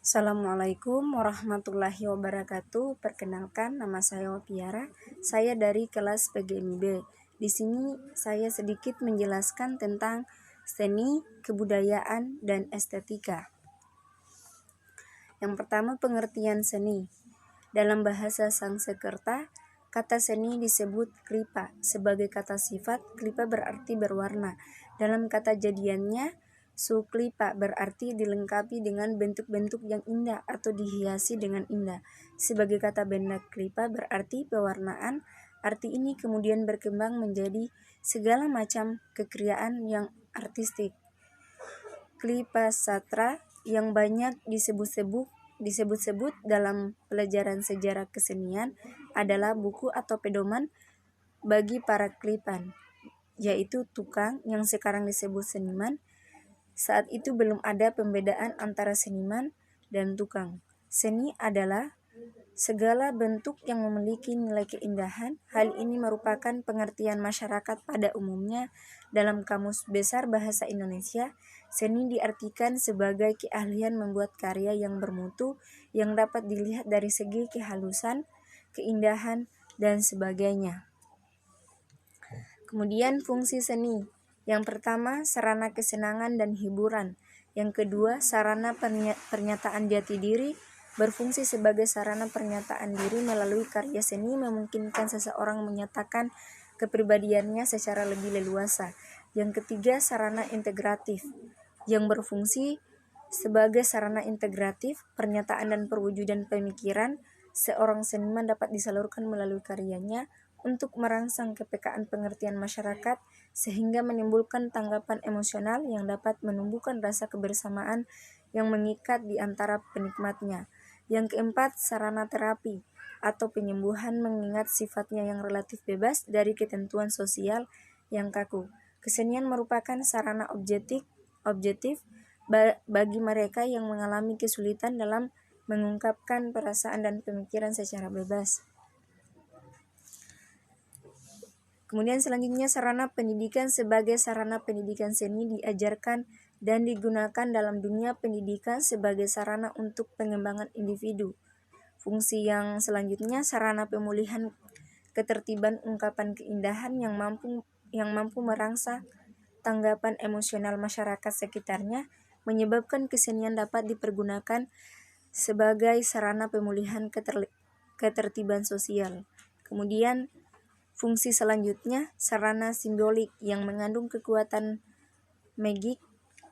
Assalamualaikum warahmatullahi wabarakatuh. Perkenalkan, nama saya Wapiara. Saya dari kelas PGMIB. Di sini saya sedikit menjelaskan tentang seni, kebudayaan, dan estetika. Yang pertama, pengertian seni. Dalam bahasa Sanskerta, kata seni disebut klipa. Sebagai kata sifat, klipa berarti berwarna. Dalam kata jadiannya, suklipa berarti dilengkapi dengan bentuk-bentuk yang indah atau dihiasi dengan indah. Sebagai kata benda klipa berarti pewarnaan. Arti ini kemudian berkembang menjadi segala macam kekriaan yang artistik. Klipa sastra yang banyak disebut-sebut dalam pelajaran sejarah kesenian adalah buku atau pedoman bagi para klipan, yaitu tukang yang sekarang disebut seniman. Saat itu belum ada pembedaan antara seniman dan tukang. Seni adalah segala bentuk yang memiliki nilai keindahan. Hal ini merupakan pengertian masyarakat pada umumnya. Dalam Kamus Besar Bahasa Indonesia, seni diartikan sebagai keahlian membuat karya yang bermutu yang dapat dilihat dari segi kehalusan, keindahan, dan sebagainya. Kemudian fungsi seni. Yang pertama, sarana kesenangan dan hiburan. Yang kedua, sarana pernyataan jati diri. Berfungsi sebagai sarana pernyataan diri melalui karya seni memungkinkan seseorang menyatakan kepribadiannya secara lebih leluasa. Yang ketiga, sarana integratif. Yang berfungsi sebagai sarana integratif, pernyataan dan perwujudan pemikiran seorang seniman dapat disalurkan melalui karyanya untuk merangsang kepekaan pengertian masyarakat sehingga menimbulkan tanggapan emosional yang dapat menumbuhkan rasa kebersamaan yang mengikat di antara penikmatnya. Yang keempat, sarana terapi atau penyembuhan mengingat sifatnya yang relatif bebas dari ketentuan sosial yang kaku. Kesenian merupakan sarana objektif bagi mereka yang mengalami kesulitan dalam mengungkapkan perasaan dan pemikiran secara bebas. Kemudian selanjutnya, sarana pendidikan. Sebagai sarana pendidikan, seni diajarkan dan digunakan dalam dunia pendidikan sebagai sarana untuk pengembangan individu. Fungsi yang selanjutnya, sarana pemulihan ketertiban ungkapan keindahan yang mampu merangsang tanggapan emosional masyarakat sekitarnya, menyebabkan kesenian dapat dipergunakan sebagai sarana pemulihan ketertiban sosial. Kemudian fungsi selanjutnya, sarana simbolik yang mengandung kekuatan magik,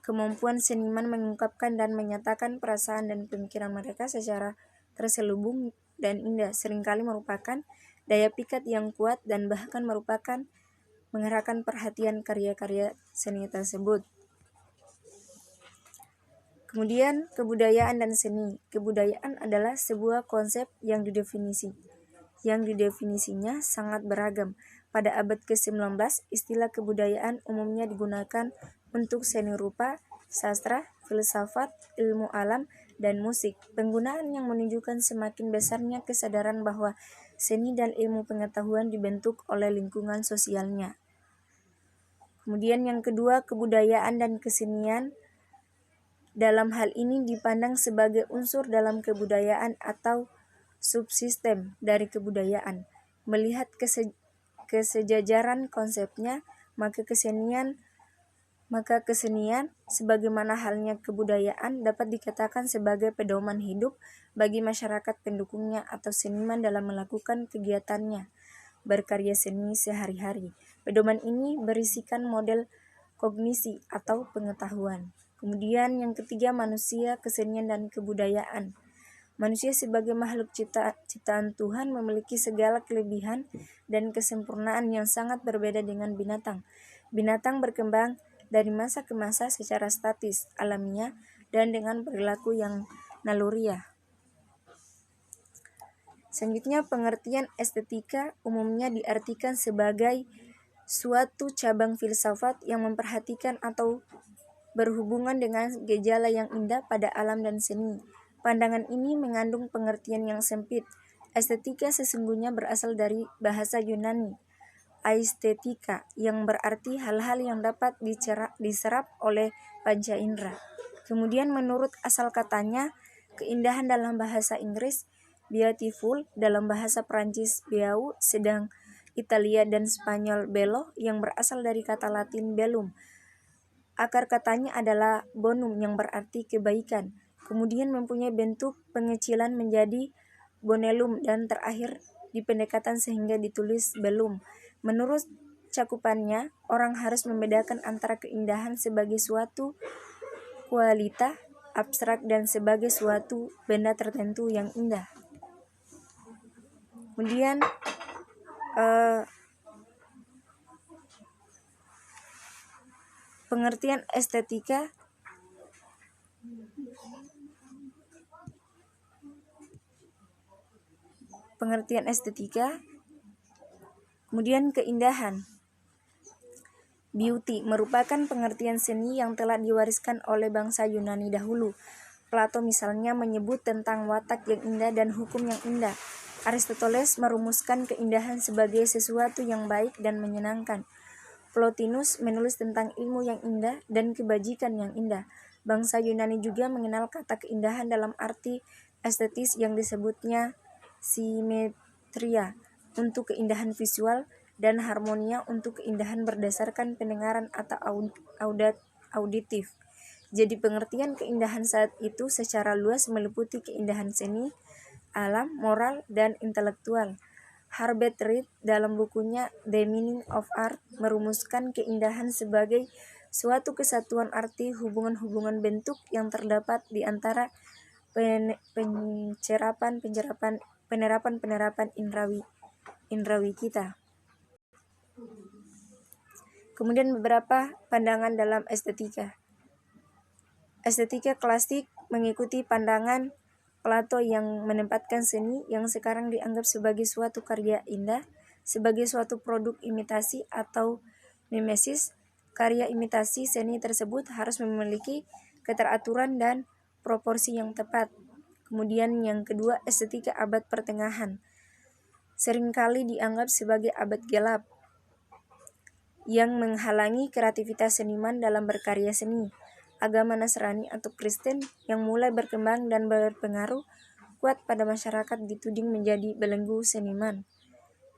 kemampuan seniman mengungkapkan dan menyatakan perasaan dan pemikiran mereka secara terselubung dan indah, seringkali merupakan daya pikat yang kuat dan bahkan merupakan mengerahkan perhatian karya-karya seni tersebut. Kemudian kebudayaan dan seni. Kebudayaan adalah sebuah konsep yang didefinisinya sangat beragam. Pada abad ke-19, istilah kebudayaan umumnya digunakan untuk seni rupa, sastra, filsafat, ilmu alam, dan musik. Penggunaan yang menunjukkan semakin besarnya kesadaran bahwa seni dan ilmu pengetahuan dibentuk oleh lingkungan sosialnya. Kemudian yang kedua, kebudayaan dan kesenian. Dalam hal ini dipandang sebagai unsur dalam kebudayaan atau subsistem dari kebudayaan. Melihat kesejajaran konsepnya, maka kesenian sebagaimana halnya kebudayaan dapat dikatakan sebagai pedoman hidup bagi masyarakat pendukungnya atau seniman dalam melakukan kegiatannya berkarya seni sehari-hari. Pedoman ini berisikan model kognisi atau pengetahuan. Kemudian yang ketiga, manusia, kesenian, dan kebudayaan. Manusia sebagai makhluk ciptaan Tuhan memiliki segala kelebihan dan kesempurnaan yang sangat berbeda dengan binatang. Binatang berkembang dari masa ke masa secara statis, alamiah, dan dengan perilaku yang naluriah. Selanjutnya, pengertian estetika umumnya diartikan sebagai suatu cabang filsafat yang memperhatikan atau berhubungan dengan gejala yang indah pada alam dan seni. Pandangan ini mengandung pengertian yang sempit. Estetika sesungguhnya berasal dari bahasa Yunani, aesthetika, yang berarti hal-hal yang dapat diserap oleh panca indera. Kemudian menurut asal katanya, Keindahan dalam bahasa Inggris beautiful, dalam bahasa Prancis beau, sedang Italia dan Spanyol bello yang berasal dari kata Latin bellum. Akar katanya adalah bonum yang berarti kebaikan. Kemudian mempunyai bentuk pengecilan menjadi bonellum dan terakhir dipendekatan sehingga ditulis bellum. Menurut cakupannya, orang harus membedakan antara keindahan sebagai suatu kualitas abstrak dan sebagai suatu benda tertentu yang indah. Kemudian pengertian estetika kemudian keindahan. Beauty merupakan pengertian seni yang telah diwariskan oleh bangsa Yunani dahulu. Plato misalnya menyebut tentang watak yang indah dan hukum yang indah. Aristoteles merumuskan keindahan sebagai sesuatu yang baik dan menyenangkan. Plotinus menulis tentang ilmu yang indah dan kebajikan yang indah. Bangsa Yunani juga mengenal kata keindahan dalam arti estetis yang disebutnya simetria untuk keindahan visual dan harmonia untuk keindahan berdasarkan pendengaran atau auditif. Jadi pengertian keindahan saat itu secara luas meliputi keindahan seni, alam, moral, dan intelektual. Herbert Reed dalam bukunya The Meaning of Art merumuskan keindahan sebagai suatu kesatuan arti hubungan-hubungan bentuk yang terdapat di antara penerapan indrawi kita. Kemudian beberapa pandangan dalam estetika. Estetika klasik mengikuti pandangan Plato yang menempatkan seni yang sekarang dianggap sebagai suatu karya indah, sebagai suatu produk imitasi atau mimesis. Karya imitasi seni tersebut harus memiliki keteraturan dan proporsi yang tepat. Kemudian yang kedua, estetika abad pertengahan. Seringkali dianggap sebagai abad gelap yang menghalangi kreativitas seniman dalam berkarya seni. Agama Nasrani atau Kristen yang mulai berkembang dan berpengaruh kuat pada masyarakat dituding menjadi belenggu seniman.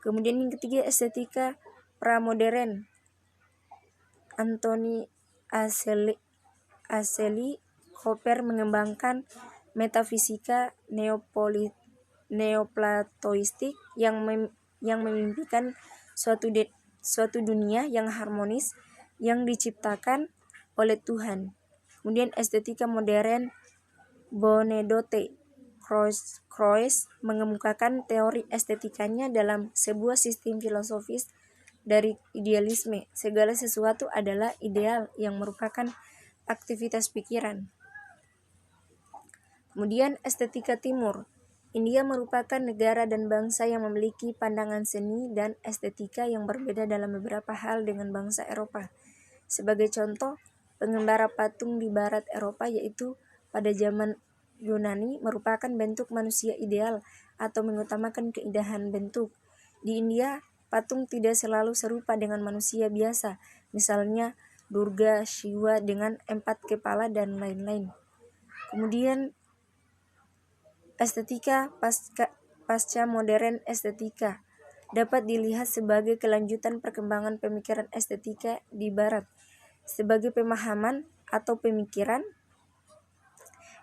Kemudian yang ketiga, estetika pramodern. Anthony Aseli Cooper mengembangkan metafisika neoplatoistik yang memimpikan suatu dunia yang harmonis yang diciptakan oleh Tuhan. Kemudian estetika modern Bonedotte Croix mengemukakan teori estetikanya dalam sebuah sistem filosofis dari idealisme. Segala sesuatu adalah ideal yang merupakan aktivitas pikiran. Kemudian estetika timur. India merupakan negara dan bangsa yang memiliki pandangan seni dan estetika yang berbeda dalam beberapa hal dengan bangsa Eropa. Sebagai contoh, pengembara patung di barat Eropa yaitu pada zaman Yunani merupakan bentuk manusia ideal atau mengutamakan keindahan bentuk. Di India, patung tidak selalu serupa dengan manusia biasa, misalnya Durga, Shiva dengan 4 kepala dan lain-lain. Kemudian estetika pasca modern. Estetika dapat dilihat sebagai kelanjutan perkembangan pemikiran estetika di barat, sebagai pemahaman atau pemikiran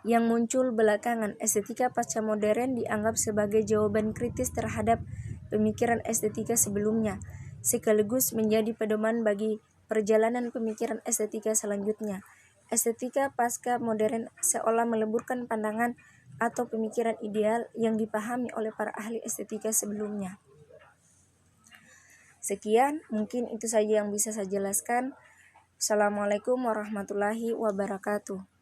yang muncul belakangan. Estetika pasca modern dianggap sebagai jawaban kritis terhadap pemikiran estetika sebelumnya, sekaligus menjadi pedoman bagi perjalanan pemikiran estetika selanjutnya. Estetika pasca modern seolah meleburkan pandangan atau pemikiran ideal yang dipahami oleh para ahli estetika sebelumnya. Sekian, mungkin itu saja yang bisa saya jelaskan. Assalamualaikum warahmatullahi wabarakatuh.